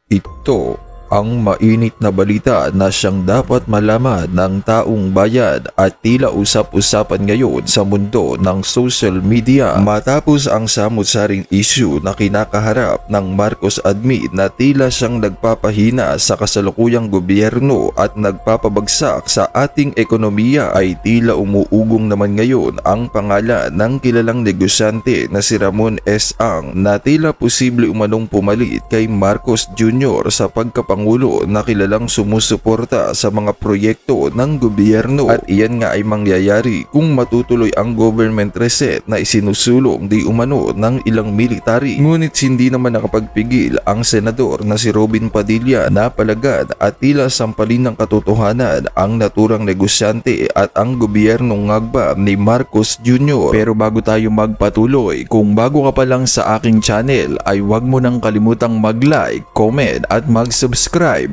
Ito ang mainit na balita na siyang dapat malaman ng taong bayan at tila usap-usapan ngayon sa mundo ng social media matapos ang samut-saring issue na kinakaharap ng Marcos admin na tila siyang nagpapahina sa kasalukuyang gobyerno at nagpapabagsak sa ating ekonomiya ay tila umuugong naman ngayon ang pangalan ng kilalang negosyante na si Ramon S. Ang na tila posible umanong pumalit kay Marcos Jr. sa pagkapangulo na kilalang sumusuporta sa mga proyekto ng gobyerno at iyan nga ay mangyayari kung matutuloy ang government reset na isinusulong di umano ng ilang military. Ngunit hindi naman nakapagpigil ang senador na si Robin Padilla na palagad at tila sampalin ng katotohanan ang naturang negosyante at ang gobyernong ngagba ni Marcos Jr. Pero bago tayo magpatuloy, kung bago ka pa lang sa aking channel ay huwag mo nang kalimutang mag-like, comment at mag-subscribe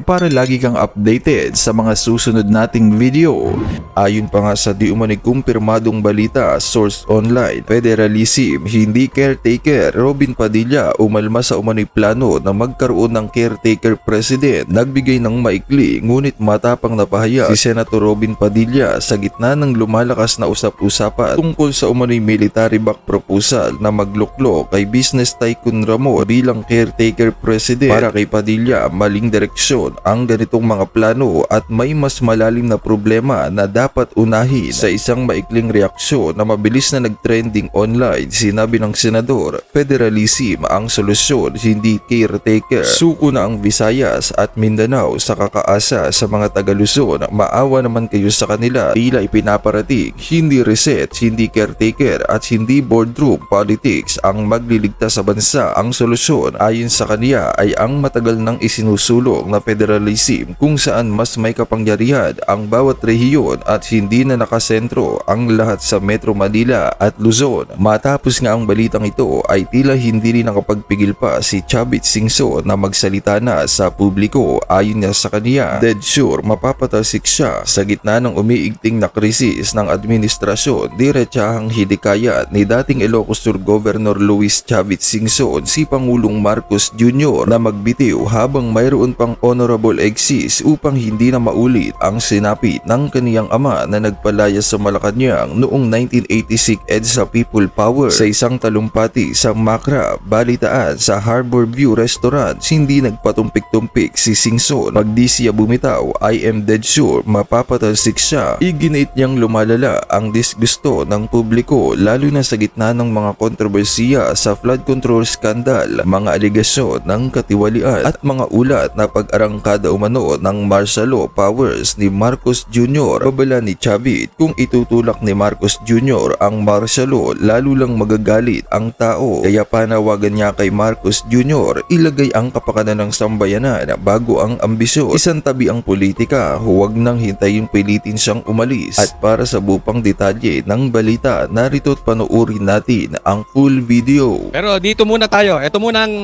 para lagi kang updated sa mga susunod nating video. Ayon pa nga sa di umano'y kumpirmadong balita, source online, federalism, hindi caretaker, Robin Padilla umalma sa umano'y plano na magkaroon ng caretaker president. Nagbigay ng maikli ngunit matapang na pahayag si Senator Robin Padilla sa gitna ng lumalakas na usap-usapan tungkol sa umano'y military back proposal na magluklok kay business tycoon Ramon bilang caretaker president. Para kay Padilla, maling direksyon ang ganitong mga plano at may mas malalim na problema na dapat unahin. Sa isang maikling reaksyon na mabilis na nagtrending online, sinabi ng senador, federalism ang solusyon, hindi caretaker. Suko na ang Visayas at Mindanao sa kakaasa sa mga taga-Luzon. Maawa naman kayo sa kanila. Tila ipinaparating, hindi reset, hindi caretaker at hindi boardroom politics ang magliligtas sa bansa. Ang solusyon ayon sa kanya ay ang matagal nang isinusulong na federalism kung saan mas may kapangyarihan ang bawat rehiyon at hindi na nakasentro ang lahat sa Metro Manila at Luzon. Matapos nga ang balitang ito ay tila hindi rin nakapagpigil pa si Chavit Singson na magsalita na sa publiko. Ayon niya sa kanya, dead sure mapapatalsik siya sa gitna ng umiigting na krisis ng administrasyon. Diretsahang hidikayat ni dating Ilocos Sur Governor Luis Chavit Singson si Pangulong Marcos Jr. na magbitiw habang mayroon pang honorable exist upang hindi na maulit ang sinapit ng kaniyang ama na nagpalaya sa Malacanang noong 1986 EDSA People Power. Sa isang talumpati sa Macra, balitaan sa Harbor View Restaurant, hindi nagpatumpik-tumpik si Singson. Pag di siya bumitaw, I am dead sure mapapatalsik siya. Iginit niyang lumalala ang disgusto ng publiko lalo na sa gitna ng mga kontrobersiya sa flood control scandal, mga aligasyon ng katiwalian at mga ulat na pag-arangkada umano ng martial law powers ni Marcos Jr. Babala ni Chavit, kung itutulak ni Marcos Jr. ang martial law lalo lang magagalit ang tao. Kaya panawagan niya kay Marcos Jr. ilagay ang kapakanan ng sambayanan bago ang ambisyon. Isantabi ang politika, huwag nang hintayin pilitin siyang umalis. At para sa bupang detalye ng balita, narito't panoorin natin ang full video. Pero dito muna tayo. Ito muna ang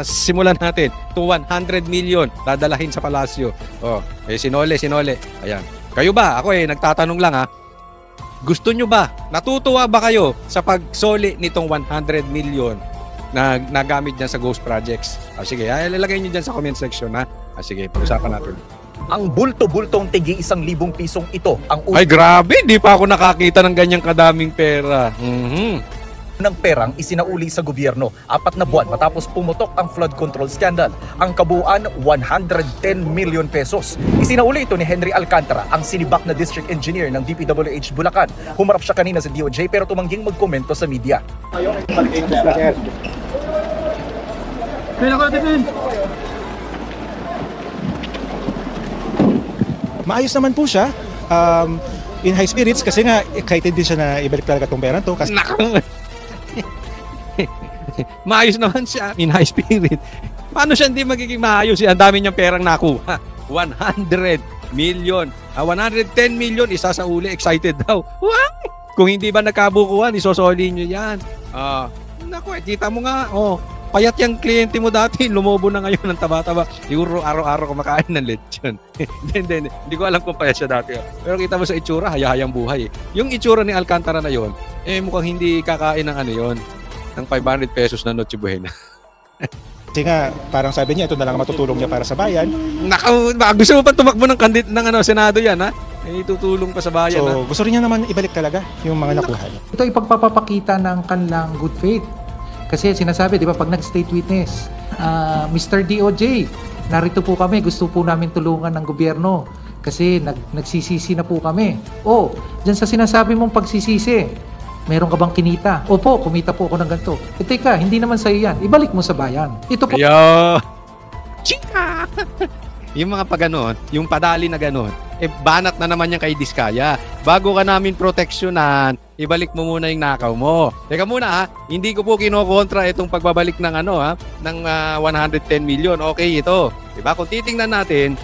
simulan natin. To 100 million dadalahin sa palasyo. Sinole. Ayan. Kayo ba? Ako nagtatanong lang ha. Gusto nyo ba? Natutuwa ba kayo sa pagsoli nitong 100 million na nagamit dyan sa Ghost Projects? Sige, ilalagay nyo dyan sa comment section ha. Sige, pag-usapan natin. Ang bulto-bultong tigi 1,000 pisong ito ang Ay grabe, di pa ako nakakita ng ganyang kadaming pera. ng perang isinauli sa gobyerno 4 na buwan matapos pumutok ang flood control scandal. Ang kabuuan 110 million pesos. Isinauli ito ni Henry Alcantara, ang sinibak na district engineer ng DPWH Bulacan. Humarap siya kanina sa DOJ pero tumangging magkomento sa media. Maayos naman po siya. In high spirits kasi nga excited din siya na ibalik talaga itong pera to. Kasi maayos naman siya in high spirit. Paano siya hindi magiging maayos? Ang dami niyang perang nakuha. 100 million. 110 million isa sa uli. Excited daw. Wow! Kung hindi ba nagkabukuhan, isosoli niyo yan. Naku, kita mo nga. Payat yung kliyente mo dati, lumobo na ngayon ng taba-taba. Siguro araw-araw kumakain ng lechon. Hindi ko alam kung payat siya dati. Pero kita mo sa itsura, hayahayang buhay. Yung itsura ni Alcantara na yon, mukhang hindi kakain ng ng 500 pesos na Noche Buena. Kasi nga, parang sabi niya, ito na lang matutulong niya para sa bayan. Baka gusto mo pa tumakbo ng ng Senado yan, ha? Eh, itutulong pa sa bayan, ha? So, gusto rin niya naman ibalik talaga yung mga nakuha niya. Ito ipagpapakita ng kanilang good faith. Kasi sinasabi, di ba, pag nag-state witness, Mr. DOJ, narito po kami, gusto po namin tulungan ng gobyerno kasi nagsisisi na po kami. Oh, dyan sa sinasabi mong pagsisisi, meron ka bang kinita? Opo, kumita po ako ng ganito. E teka, hindi naman sa'yo yan. Ibalik mo sa bayan. Ito po. Yo! Chika! Yung mga paganon, yung padali na ganon, banat na naman yan kay Diskaya. Bago ka namin proteksyonan, ibalik mo muna yung nakaw mo. Teka muna ha, hindi ko po kinokontra itong pagbabalik ng ng 110 million. Okay ito. Diba? Kung titingnan natin,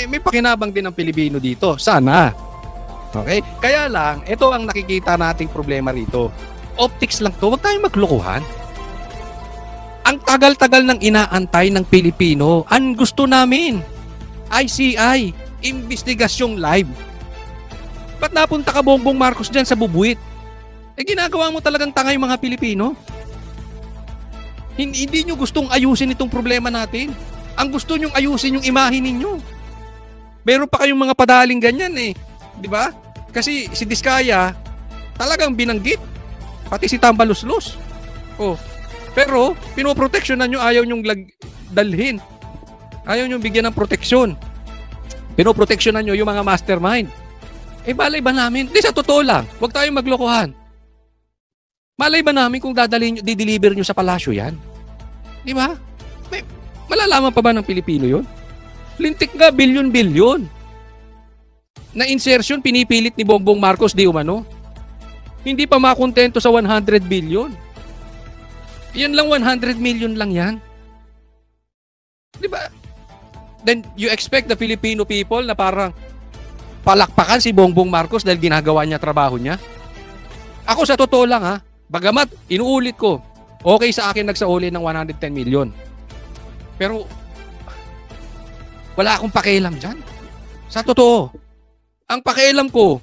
may pakinabang din ang Pilipino dito. Sana. Okay? Kaya lang, ito ang nakikita nating problema rito. Optics lang to, huwag tayong maglokohan. Ang tagal-tagal ng inaantay ng Pilipino, ang gusto namin, ICI, investigasyong live. Ba't napunta ka Bongbong Marcos dyan sa bubuit? Ginagawa mo talagang tanga yung mga Pilipino. Hindi nyo gustong ayusin itong problema natin. Ang gusto nyong ayusin yung imahe ninyo. Meron pa kayong mga padaling ganyan eh. Di ba? Kasi si Diskaya talagang binanggit. Pati si Tambaluslos. Oh. Pero pinoproteksyonan nyo, ayaw nyong dalhin. Ayaw nyong bigyan ng proteksyon. Pinoproteksyonan nyo yung mga mastermind. Balay ba namin? Di sa totoo lang. Huwag tayong maglokohan. Malay ba namin kung dideliver nyo sa palasyo yan? Di ba? Malalaman pa ba ng Pilipino yun? Lintik nga, bilyon-bilyon. Na insertion pinipilit ni Bongbong Marcos di umano. Hindi pa makontento sa 100 billion. Yan lang 100 million lang yan. Di ba? Then you expect the Filipino people na parang palakpakan si Bongbong Marcos dahil ginagawa niya trabaho niya? Ako sa totoo lang ha, bagamat inuulit ko, okay sa akin nagsauli ng 110 million. Pero wala akong pakialam dyan. Sa totoo. Ang pakialam ko,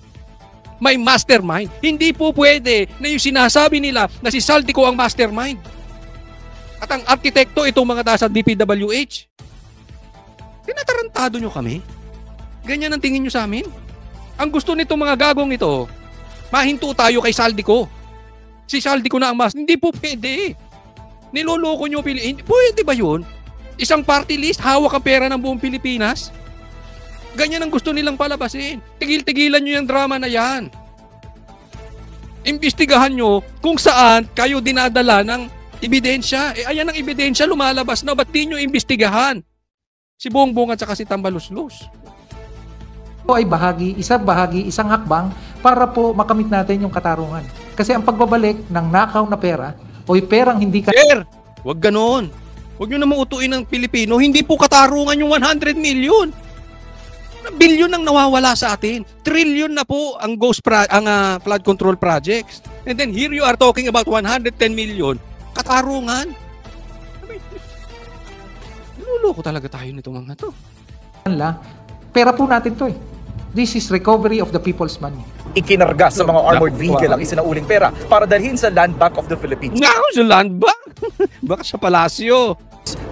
may mastermind. Hindi po pwede na yung sinasabi nila na si Saldico ang mastermind. At ang arkitekto itong mga taas at DPWH. Tinatarantado nyo kami? Ganyan ang tingin nyo sa amin? Ang gusto nitong mga gagong ito, mahinto tayo kay Saldico. Si Saldico na ang mastermind. Hindi po pwede. Niloloko nyo. Pwede ba yun? Isang party list, hawak ang pera ng buong Pilipinas? Ganyan ang gusto nilang palabasin. Tigil-tigilan nyo yung drama na yan. Imbestigahan nyo kung saan kayo dinadala ng ebidensya. Ayan ang ebidensya, lumalabas na. Ba't di nyo imbestigahan? Si Bongbong at saka si Tambaluslos. Ito ay isang hakbang para po makamit natin yung katarungan. Kasi ang pagbabalik ng nakaw na pera o yung perang hindi ka... Sir, wag ganoon. Huwag nyo namang utuin ng Pilipino. Hindi po katarungan yung 100 million. Bilyon ang nawawala sa atin. Trillion na po ang flood control projects. And then here you are talking about 110 million. Katarungan. Niluloko talaga tayo nito mga to. Pera po natin to eh. This is recovery of the people's money. Ikinarga sa mga armored vehicle ang isinauling pera para dalhin sa Land Bank of the Philippines. Sa Land Bank? Baka sa palasyo.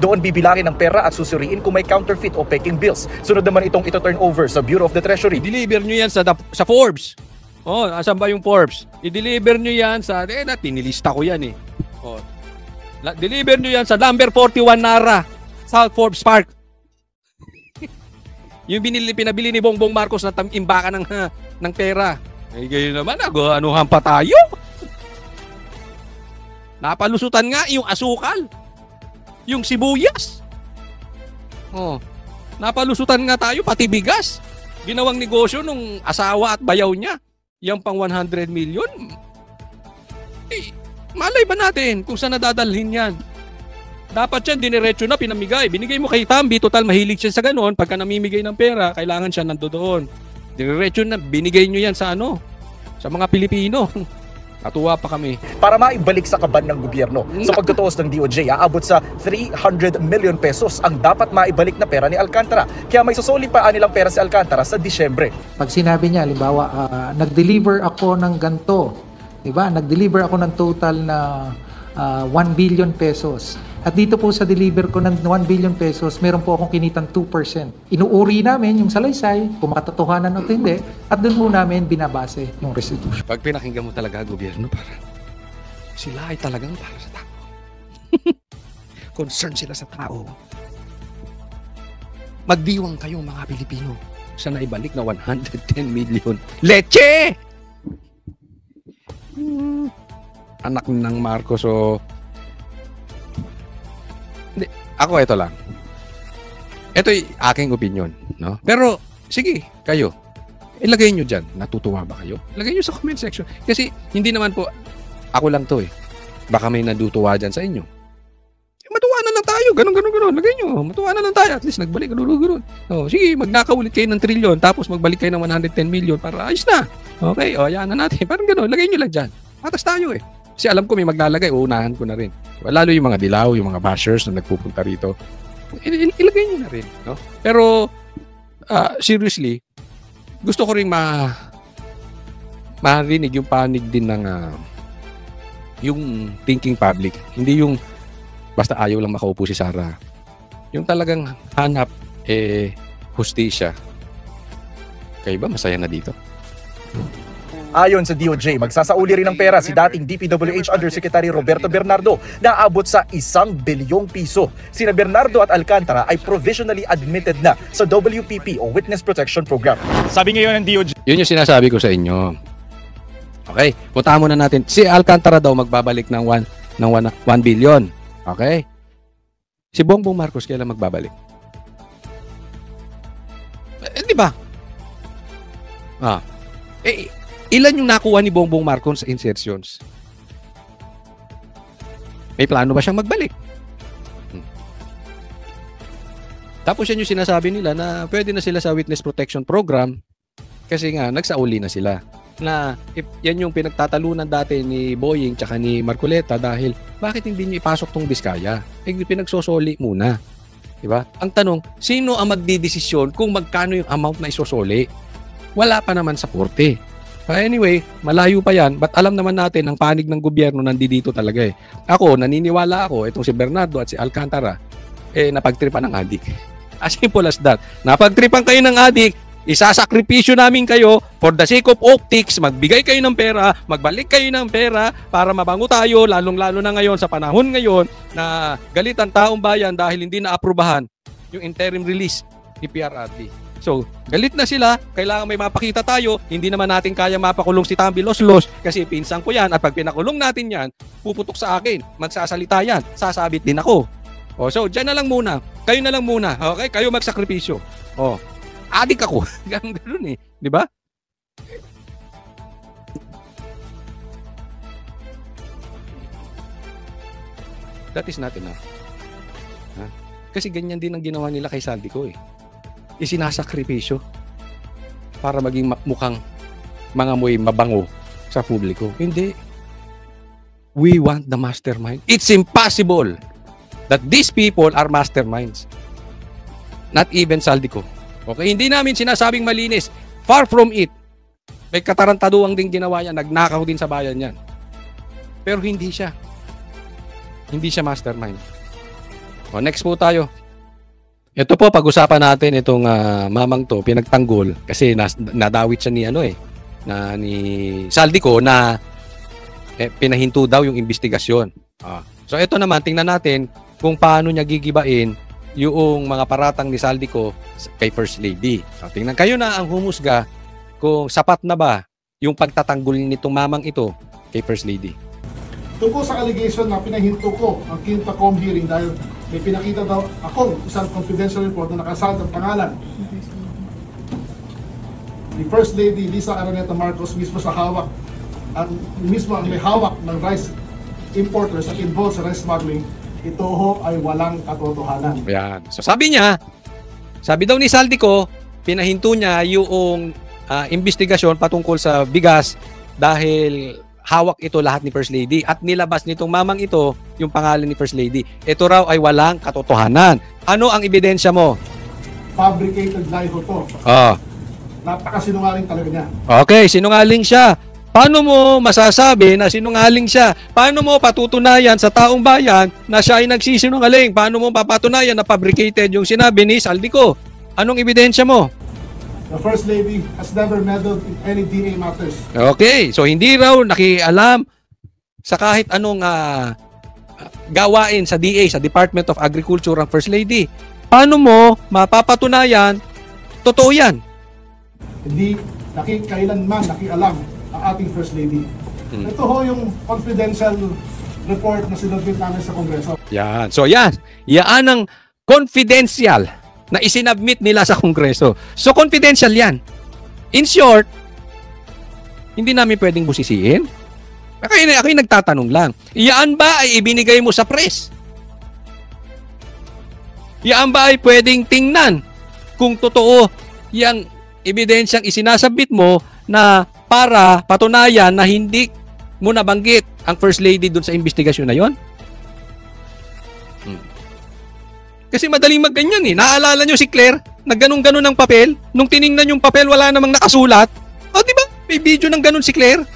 Doon bibilangin ang pera at susuriin kung may counterfeit o peking bills. Sunod naman itong ito-turn over sa Bureau of the Treasury. I-deliver nyo yan sa Forbes. Oh, asan ba yung Forbes? I-deliver nyo yan sa... tinilista ko yan eh. Oh. Deliver nyo yan sa number 41 Nara, South Forbes Park. Yung pinabili ni Bongbong Marcos na imbakan ng pera. Ganyan naman, anuhan pa tayo. Napalusutan nga yung asukal. Yung sibuyas. Oh. Napalusutan nga tayo, pati bigas. Ginawang negosyo nung asawa at bayaw niya. Yang pang 100 million. Malay ba natin kung saan nadadalhin yan? Dapat yan, diniretso na, pinamigay. Binigay mo kay Tambi, total mahilig siya sa ganon. Pagka namimigay ng pera, kailangan siya nandoon. Diniretso na, binigay nyo yan sa sa mga Pilipino. Natuwa pa kami. Para maibalik sa kaban ng gobyerno. Sa pagtutuos ng DOJ, aabot sa 300 million pesos ang dapat maibalik na pera ni Alcantara. Kaya may susuli pa nilang pera si Alcantara sa Disyembre. Pag sinabi niya, halimbawa, nag-deliver ako ng ganito, diba? Nag-deliver ako ng total na 1 billion pesos. At dito po sa deliver ko ng 1 billion pesos, meron po akong kinitang 2%. Inuuri namin yung salaysay, kung makatotohanan o hindi, at doon po namin binabase yung restitution. Pag pinakinggan mo talaga gobyerno, para sila ay talagang para sa tao. Concern sila sa tao. Magdiwang kayo mga Pilipino sa naibalik na 110 million. Leche! Anak ng Marcos, so hindi, ako ito lang. Ito'y aking opinion, no? Pero sige, kayo. Ilagay nyo dyan. Natutuwa ba kayo? Ilagay nyo sa comment section. Kasi hindi naman po ako lang to eh. Baka may natutuwa dyan sa inyo. Matuwa na lang tayo. Ganon. Lagay nyo. Matuwa na lang tayo. At least nagbalik. Ganon. Oh, sige, magnakaw ulit kayo ng trilyon. Tapos magbalik kayo ng 110 million para ayos na. Okay, o yan na natin. Parang ganon. Lagay nyo lang dyan. Patas tayo eh. Kasi alam ko may maglalagay. Uunahan ko na rin. Lalo yung mga dilaw, yung mga bashers na nagpupunta rito. Ilagay nyo na rin. No? Pero, seriously, gusto ko rin marinig yung panig din ng yung thinking public. Hindi yung basta ayaw lang makaupo si Sara. Yung talagang hanap hustisya. Kayo ba masaya na dito? Ayon sa DOJ, magsasauli rin ng pera si dating DPWH Undersecretary Roberto Bernardo na aabot sa 1 bilyong piso. Sina Bernardo at Alcantara ay provisionally admitted na sa WPP o Witness Protection Program. Sabi ngayon ng DOJ, Yun yung sinasabi ko sa inyo. Okay, puntahan muna natin. Si Alcantara daw magbabalik ng 1 billion. Okay? Si Bongbong Marcos kailan magbabalik? Di ba? Ilan yung nakuha ni Bongbong Marcos sa insertions? May plano ba siyang magbalik? Tapos yan yung sinasabi nila na pwede na sila sa Witness Protection Program kasi nga nagsauli na sila. Na yan yung pinagtatalunan dati ni Boying tsaka ni Marcoleta dahil bakit hindi niyo ipasok tong Diskaya? Pinagsosoli muna. Diba? Ang tanong, sino ang magdidesisyon kung magkano yung amount na isosoli? Wala pa naman sa korte. Anyway, malayo pa yan, but alam naman natin ang panig ng gobyerno nandito talaga eh. Ako, naniniwala ako, itong si Bernardo at si Alcantara, napagtripan ng adik. As simple as that. Napagtripan kayo ng adik, isasakripisyo namin kayo for the sake of optics, magbigay kayo ng pera, magbalik kayo ng pera para mabango tayo, lalong-lalo na ngayon sa panahon ngayon na galit ang taong bayan dahil hindi na-aprubahan yung interim release ni PRRD. So, galit na sila, kailangan may mapakita tayo, hindi naman natin kaya mapakulong si Tambi Loslos kasi pinsan ko yan at pag pinakulong natin yan, puputok sa akin, magsasalita yan, sasabit din ako. O, so, dyan na lang muna, kayo na lang muna, okay? Kayo magsakripisyo. O, adik ako, ganun eh, di ba? That is not enough. Ha? Kasi ganyan din ang ginawa nila kay Saldico eh. Isinasakripisyo para maging mukhang mga moy mabango sa publiko. Hindi. We want the mastermind. It's impossible that these people are masterminds. Not even Saldico. Okay? Hindi namin sinasabing malinis. Far from it. May katarantaduang din ginawa yan. Nagnakaw din sa bayan yan. Pero hindi siya. Hindi siya mastermind. O, next po tayo. Ito po, pag-usapan natin itong mamang to, pinagtanggol kasi nadawit siya ni ni Saldico na pinahinto daw yung investigasyon. So ito naman, tingnan natin kung paano niya gigibain yung mga paratang ni Saldico kay First Lady. So, tingnan kayo na ang humusga kung sapat na ba yung pagtatanggol nitong mamang ito kay First Lady. Tungkol sa allegation na pinahinto ko ang Quinta-Com hearing dahil may pinakita daw akong isang confidential report na nakasaad ang pangalan ni First Lady Lisa Araneta Marcos mismo sa hawak at mismo ang may hawak ng rice importers at involved sa rice smuggling, ito ho ay walang katotohanan. Yan. So sabi daw ni Saldico, pinahinto niya yung investigasyon patungkol sa bigas dahil hawak ito lahat ni First Lady at nilabas nitong mamang ito yung pangalan ni First Lady. Ito raw ay walang katotohanan. Ano ang ebidensya mo? Fabricated lie ho to. Oh. Napakasinungaling talaga niya. Okay, sinungaling siya. Paano mo masasabi na sinungaling siya? Paano mo patutunayan sa taong bayan na siya ay nagsisinungaling? Paano mo papatunayan na fabricated yung sinabi ni Saldico? Anong ebidensya mo? The First Lady has never meddled in any DA matters. Okay, so hindi raw nakialam sa kahit anong gawain sa DA, sa Department of Agriculture ang First Lady. Paano mo mapapatunayan totoo yan? Hindi kailanman nakialam ang ating First Lady. Ito ho yung confidential report na sinubmit namin sa Kongreso. Yan. So yan. Yan ang confidential na isinabmit nila sa Kongreso. So confidential yan. In short, hindi namin pwedeng busisiin. Ako yung nagtatanong lang. Yan ba ay ibinigay mo sa press? Yan ba ay pwedeng tingnan kung totoo yung ebidensyang isinasabit mo na para patunayan na hindi mo nabanggit ang First Lady dun sa investigasyon na yon? Kasi madaling magganyan eh. Naalala nyo si Claire? Nagganong-ganon ng papel? Nung tiningnan yung papel, wala namang nakasulat. O, di ba? May video ng ganon si Claire.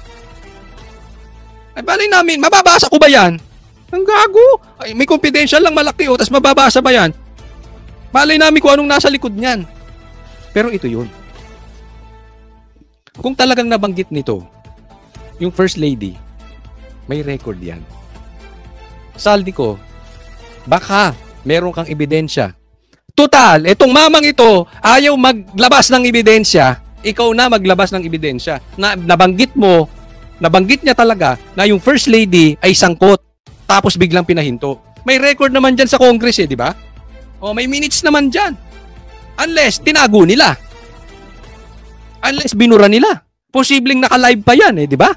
Ay, balay namin. Mababasa ko ba yan? Ang gago. Ay, may confidential lang malaki o, tas mababasa ba yan? Balay namin kung anong nasa likod niyan. Pero ito yun. Kung talagang nabanggit nito, yung First Lady, may record yan. Saldico, baka meron kang ebidensya. Total, itong mamang ito, ayaw maglabas ng ebidensya, ikaw na maglabas ng ebidensya. Nabanggit mo, nabanggit niya talaga na yung First Lady ay sangkot, tapos biglang pinahinto. May record naman dyan sa Congress eh, di ba? O may minutes naman dyan. Unless tinago nila. Unless binura nila. Posibleng naka-live pa yan eh, di ba?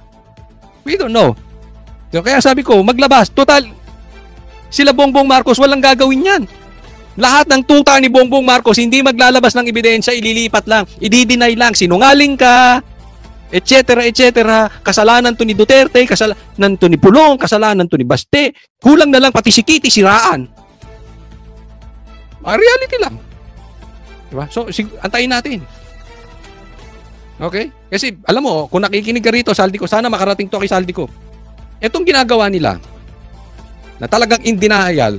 We don't know. So, kaya sabi ko, maglabas. Total, sila Bongbong Marcos, walang gagawin yan. Lahat ng tuta ni Bongbong Marcos, hindi maglalabas ng ebidensya, ililipat lang. I-deny lang, sinungaling ka, etc. Kasalanan to ni Duterte, kasalanan to ni Pulong, kasalanan to ni Baste. Kulang na lang pati si Kitty, siraan. Reality lang. Diba? So, antayin natin. Okay? Kasi, alam mo, kung nakikinig ka rito, Saldico, sana makarating to kay Saldico. Itong ginagawa nila, na talagang in denial,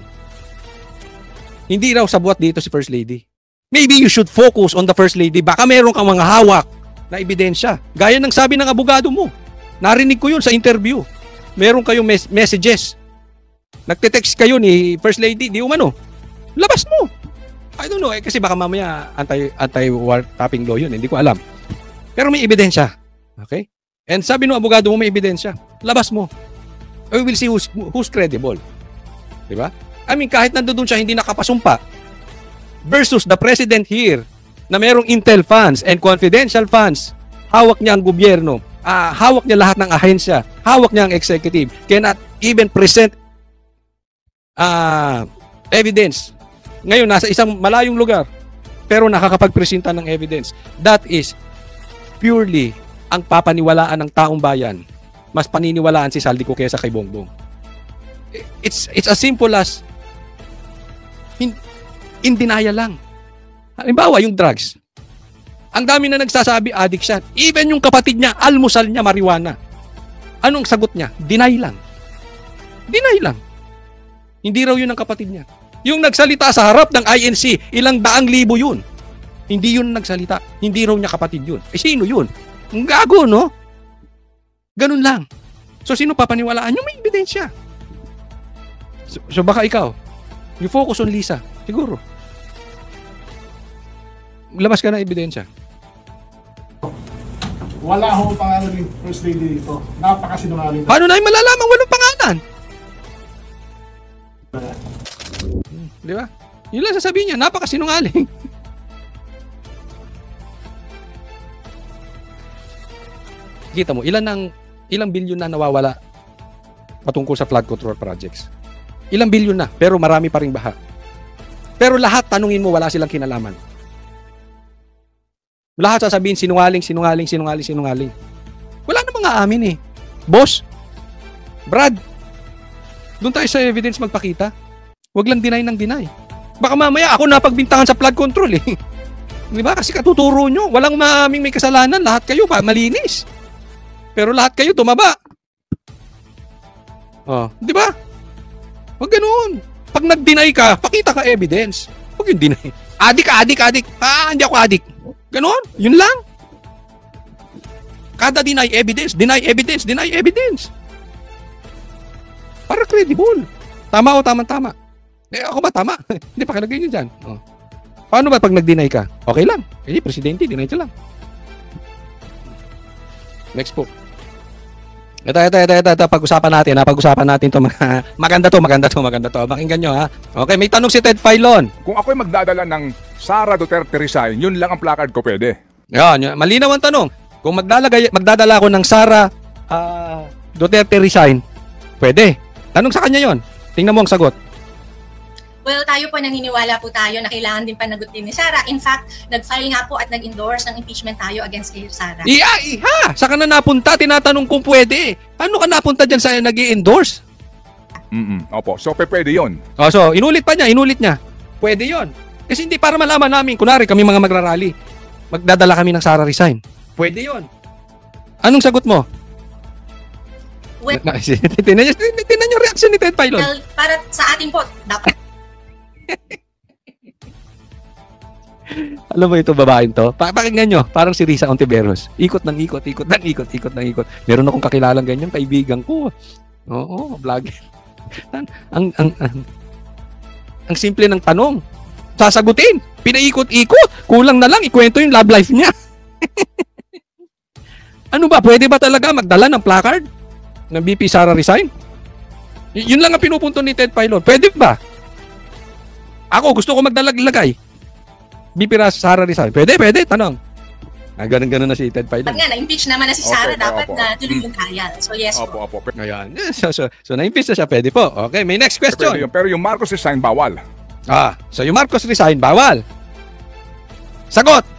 hindi raw sabuat dito si First Lady. Maybe you should focus on the First Lady. Baka meron kang mga hawak na ebidensya. Gaya ng sabi ng abogado mo. Narinig ko yun sa interview. Meron kayong messages. Nagte-text kayo ni First Lady, di umano. Labas mo. I don't know, kasi baka mamaya anti-war-tapping law yun. Hindi ko alam. Pero may ebidensya. Okay? And sabi ng abogado mo may ebidensya. Labas mo. We will see who's credible. Diba? I mean, kahit nandoon siya hindi nakapasumpa versus the president here na merong intel funds and confidential funds, hawak niya ang gobyerno, hawak niya lahat ng ahensya, hawak niya ang executive, cannot even present evidence. Ngayon, nasa isang malayong lugar, pero nakakapagpresenta ng evidence. That is purely ang papaniwalaan ng taong bayan. Mas paniniwalaan si Saldico kaysa kay Bongbong. It's as simple as in denial lang. Halimbawa, yung drugs. Ang dami na nagsasabi, addict siya. Even yung kapatid niya, almusal niya, marijuana. Anong sagot niya? Deny lang. Deny lang. Hindi raw yun ang kapatid niya. Yung nagsalita sa harap ng INC, ilang daang libo yun. Hindi yun nagsalita. Hindi raw niya kapatid yun. Eh, sino yun? Ang gago, no? Ganun lang. So, sino papaniwalaan? Yung may ebidensya. So baka ikaw, you focus on Lisa. Siguro. Labas ka ng ebidensya. Wala ho pangalan ni First Lady dito. Napakasinungaling. Paano na yung malalaman walang pangalan? Di ba? Yun lang sasabihin niya, napakasinungaling. Kita mo, ilang bilyon na nawawala patungkol sa flood control projects. Ilang bilyon na, pero marami pa ring baha. Pero lahat, tanungin mo, wala silang kinalaman. Lahat sasabihin, sinungaling. Wala namang aamin eh. Boss, Brad, doon tayo sa evidence magpakita. Huwag lang deny ng deny. Baka mamaya ako napagbintangan sa flood control eh. Di ba? Kasi katuturo nyo, walang maaming may kasalanan, lahat kayo pa, malinis. Pero lahat kayo tumaba. Oh, di ba? Huwag ganoon. Pag nag-deny ka, pakita ka evidence. Huwag yung deny. Adik. Hindi ako adik. Ganoon. Yun lang. Kada deny evidence. Para credible. Tama o tama. Eh, ako ba tama? Hindi pa kalagay nyo dyan. Oh. Paano ba pag nag-deny ka? Okay lang. Eh, presidente, deny ka lang. Next po. Ito. Pag-usapan natin to. Maganda to. Pakinggan nyo, ha? Okay, may tanong si Ted Filon. Kung ako'y magdadala ng Sara Duterte resign, yun lang ang placard ko pwede. Yan, malinaw ang tanong. Kung magdadala ako ng Sara Duterte resign, pwede. Tanong sa kanya yon. Tingnan mo ang sagot. Well, tayo po naniniwala po tayo na kailangan din panagutin ni Sara. In fact, nag-file nga po at nag-endorse ng impeachment tayo against kay Sara. Iha! Saan ka na napunta? Tinatanong kung pwede. Paano ka napunta dyan sa nag-i-endorse? Opo, so pwede yun. Oh, so, inulit niya. Pwede yon. Kasi hindi para malaman namin, kunwari kami mga magrarally, magdadala kami ng Sara resign. Pwede yon. Anong sagot mo? Well, Tinan yung reaction ni Ted Filon. well, para sa atin po, dapat Alam mo ito, babaeng to? Pakinggan nyo, parang si Risa Ontiveros. Ikot. Meron akong kakilalang ganyan, kaibigan ko. Oo, vlogger. Ang simple ng tanong. Sasagutin. Pinaikot-ikot. Kulang na lang, ikwento yung love life niya. Ano ba, pwede ba talaga magdala ng placard ng VP Sara resign? Yun lang ang pinupunto ni Ted Filon. Pwede ba? Ako, gusto ko magdalagay. VP Sara resign. Pwede. Tanong. Ganun na si Ted Filon. nga na-impeach naman na si Sara, Okay, dapat opo. na tuloy yung trial. So yes po. Opo. Ayan. So na-impeach na siya. Pwede po. Okay, may next question. Pwede yun. Pero yung Marcos resign, bawal. So yung Marcos resign, bawal. Sagot!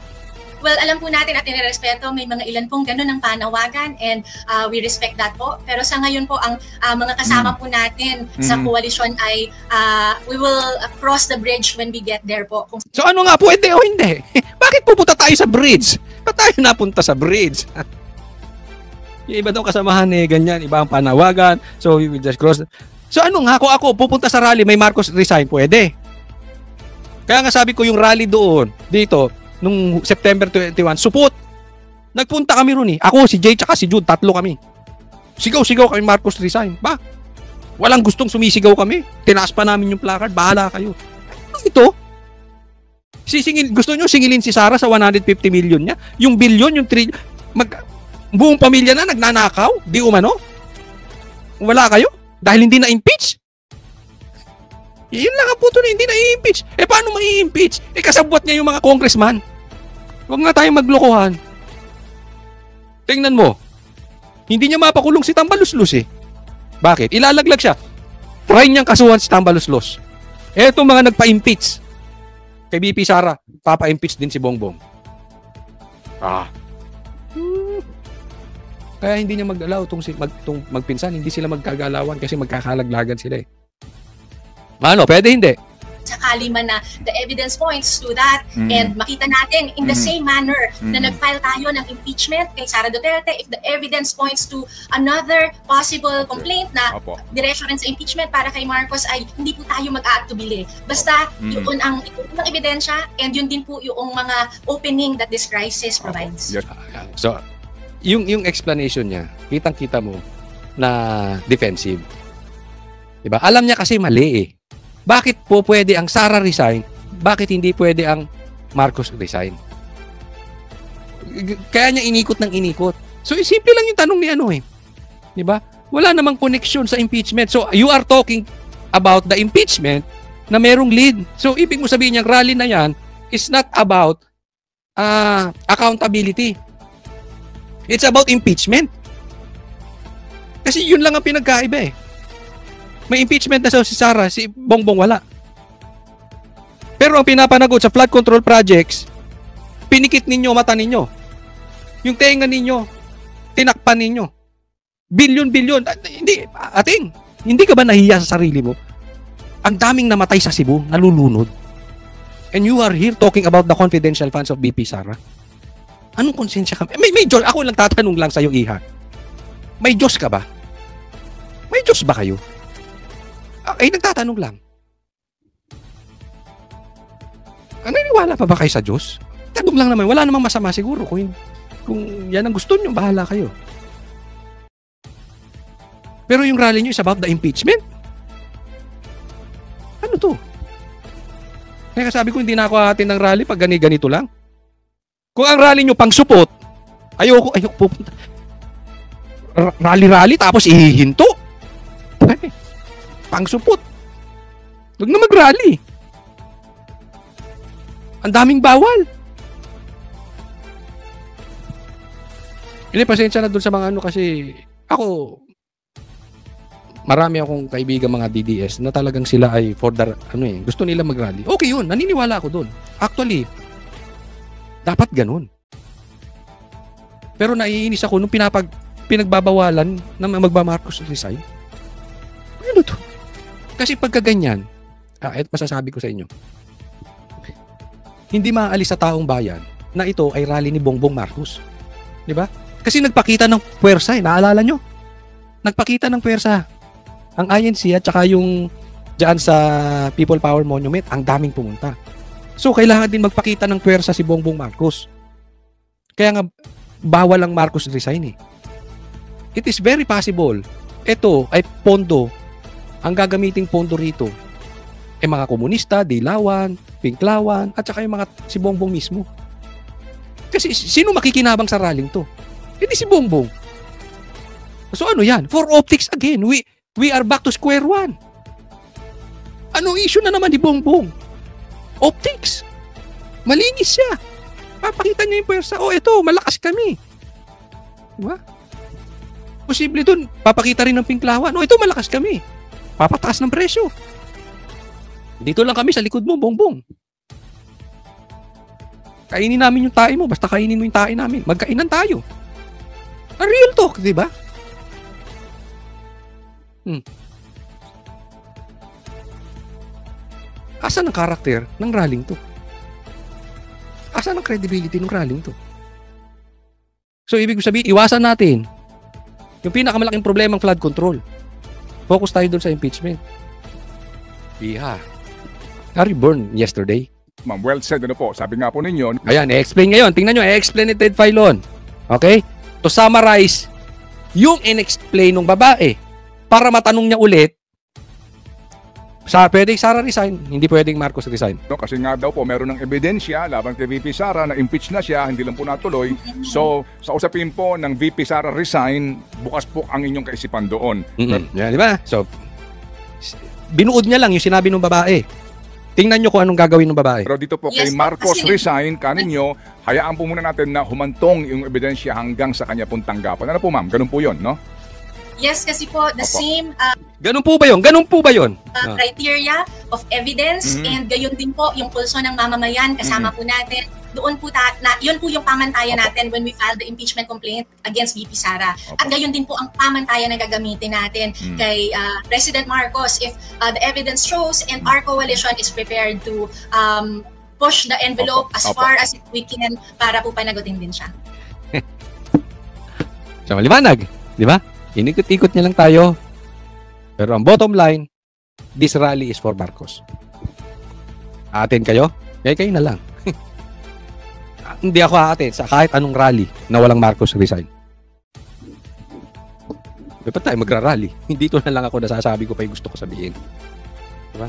Well, alam po natin at nirerespeto, may mga ilan pong ganun ang panawagan and we respect that po. Pero sa ngayon po, ang mga kasama po natin sa koalisyon ay we will cross the bridge when we get there po. So ano nga, pwede o hindi? Bakit pupunta tayo sa bridge? Ba't tayo napunta sa bridge? Yung iba daw kasamahan ganyan, iba ang panawagan. So we will just cross. So ano nga, kung ako pupunta sa rally, may Marcos resign, pwede. Kaya nga sabi ko yung rally doon, dito, nung September 21, supot. Nagpunta kami ron eh. Ako, si Jay, tsaka si Jude, tatlo kami. Sigaw-sigaw kami Marcos resign. Ba? Walang gustong sumisigaw kami. Tinaas pa namin yung placard. Bahala kayo. Ito, gusto nyo singilin si Sara sa 150 million niya? Yung billion, yung buong pamilya na nagnanakaw? Di umano? Wala kayo? Dahil hindi na-impeach? Yun lang ang puto na hindi na-i-impeach. Paano ma-i-impeach? Kasabwat niya yung mga congressman. Huwag na tayong maglokohan. Tingnan mo. Hindi niya mapakulong si Tambaluslos eh. Bakit? Ilalaglag siya. Try niyang kasuhan si Tambaluslos. Etong mga nagpa-impeach kay VP Sara, papa-impeach din si Bongbong. Kaya hindi niya mag-allow tong magpinsan. Hindi sila magkagalawan kasi magkakalaglagan sila eh. Ano? Pwede hindi? Sakali man na the evidence points to that and makita natin in the same manner na nag-file tayo ng impeachment kay Sara Duterte, if the evidence points to another possible complaint na diretso rin sa impeachment para kay Marcos, ay hindi po tayo mag-aaktubili. Basta yun ang ebidensya and yun din po yung mga opening that this crisis provides. Yes. So, yung explanation niya, kitang-kita mo na defensive. Diba? Alam niya kasi mali eh. Bakit po pwede ang Sara resign? Bakit hindi pwede ang Marcos resign? Kaya niya inikot ng inikot. So, simple lang yung tanong ni Diba? Wala namang connection sa impeachment. So, you are talking about the impeachment na merong lead. So, ibig mo sabihin yung rally na yan is not about accountability. It's about impeachment. Kasi yun lang ang pinagkaiba eh. May impeachment na si Sara, si Bongbong wala. Pero ang pinapanagot sa flood control projects, pinikit ninyo mata ninyo. Yung tenga ninyo, tinakpan ninyo. Bilyon-bilyon. Hindi ka ba nahiya sa sarili mo? Ang daming namatay sa Cebu, nalulunod. And you are here talking about the confidential funds of BP Sara. Anong konsensya ka? Major, ako lang tatanong lang sa'yo, Iha. May Diyos ka ba? May Diyos ba kayo? Ay, nagtatanong lang. Naniniwala pa ba kayo sa Diyos? Tanong lang naman, wala namang masama siguro. Kung yan ang gusto nyo, bahala kayo. Pero yung rally nyo is about the impeachment? Ano to? Kaya sabi ko, hindi na ako atin ng rally pag ganito lang. Kung ang rally nyo pang support, ayoko pupunta. Rally tapos ihihinto. Pang support. Huwag na mag-rally. Ang daming bawal. Hindi, pasensya na dun sa mga ano kasi ako, marami akong kaibigan mga DDS na talagang sila ay for the, gusto nila mag-rally. Okay yun, naniniwala ako dun. Actually, dapat ganun. Pero naiinis ako nung pinagbabawalan na magba-Marcos resign. Ano to? Kasi pagka ganyan, at masasabi ko sa inyo, hindi maaalis sa taong bayan na ito ay rally ni Bongbong Marcos. Di ba? Kasi nagpakita ng puwersa, naalala nyo? Nagpakita ng puwersa. Ang INC at saka yung dyan sa People Power Monument, ang daming pumunta. So, kailangan din magpakita ng puwersa si Bongbong Marcos. Kaya nga, bawal ang Marcos resign eh. It is very possible. Ito ay pondo. Ang gagamiting pondo rito ay mga komunista, Dilawan, Pinklawan, at saka yung mga si Bongbong mismo. Kasi sino makikinabang sa rallying to? Hindi si Bongbong. So ano yan? For optics again. We are back to square one. Anong issue na naman ni Bongbong? Optics. Malinis siya. Papakita niya yung pwersa. Oh, ito, malakas kami. Diba? Posible dun, papakita rin ng Pinklawan. Oh, ito, malakas kami. Papataas ng presyo. Dito lang kami sa likod mo, Bongbong. Kainin namin yung tae mo, basta kainin mo yung tae namin. Magkainan tayo. A real talk, di ba? Asan ang karakter ng rallying to? Asan ang credibility ng rallying to? So, ibig sabihin, iwasan natin yung pinakamalaking problemang flood control. Focus tayo dun sa impeachment. Iha. Are you born yesterday? Ma'am, well said, ano po. Sabi nga po ninyo. Ayan, i-explain ngayon. Tingnan nyo, i-explain ni Ted Filon. Okay? To summarize, yung in-explain ng babae, para matanong niya ulit, pwedeng Sara resign, hindi pwedeng Marcos resign. No, kasi nga daw po, meron ng ebidensya laban kay VP Sara na impeach na siya, hindi lang po natuloy. So, sa usapin po ng VP Sara resign, bukas po ang inyong kaisipan doon. Yan, di ba? So, binuod niya lang yung sinabi ng babae. Tingnan nyo kung anong gagawin ng babae. Pero dito po kay Marcos resign, kaninyo, hayaan po muna natin na humantong yung ebidensya hanggang sa kanya pong tanggapan. Ano po ma'am? Ganun po yun, no? Yes, kasi po the same Ganun po ba yun? Ganun po ba yun? Criteria of evidence and gayon din po yung pulso ng mamamayan kasama po natin. Doon po yun po yung pamantayan natin when we file the impeachment complaint against VP Sara. At gayon din po ang pamantayan na gagamitin natin kay President Marcos if the evidence shows and our coalition is prepared to push the envelope as far as we can para po panagutin din siya. So, maliwanag, di ba? Inikot-ikot niya lang tayo. Pero ang bottom line, this rally is for Marcos. Atin kayo? Kayo na lang. Hindi ako aatin sa kahit anong rally na walang Marcos resign. Dapat tayo magra-rally. Hindi to na lang ako nasasabi ko pa yung gusto ko sabihin. Diba?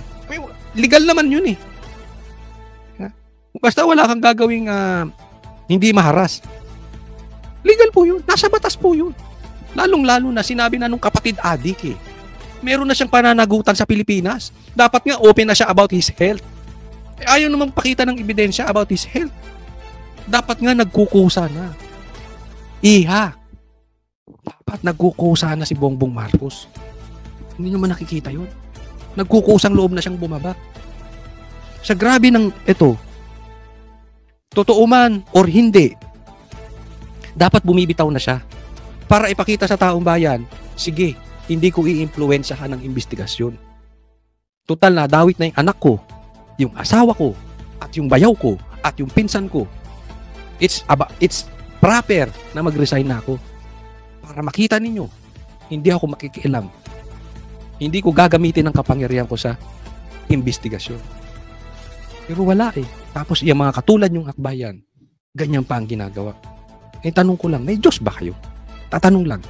Legal naman yun eh. Basta wala kang gagawing hindi maharas. Legal po yun. Nasa batas po yun. Lalong-lalo na sinabi na nung kapatid adik eh. Meron na siyang pananagutan sa Pilipinas. Dapat nga open na siya about his health. Ayaw namang pakita ng ebidensya about his health. Dapat nga nagkukusa na. Iha. Dapat nagkukusa na si Bongbong Marcos. Hindi naman nakikita yun. Nagkukusang loob na siyang bumaba. Sa grabe ng ito, totoo man or hindi, dapat bumibitaw na siya. Para ipakita sa taong bayan, sige, hindi ko i-impluwensyahan ng investigasyon. Total na, dawit na yung anak ko, yung asawa ko, at yung bayaw ko, at yung pinsan ko. It's proper na mag-resign na ako. para makita ninyo, hindi ako makikialam. Hindi ko gagamitin ang kapangyarihan ko sa investigasyon. Pero wala eh. Tapos yung mga katulad yung akbayan, ganyan pa ang ginagawa. Eh tanong ko lang, may Diyos ba kayo? Tatanong lang.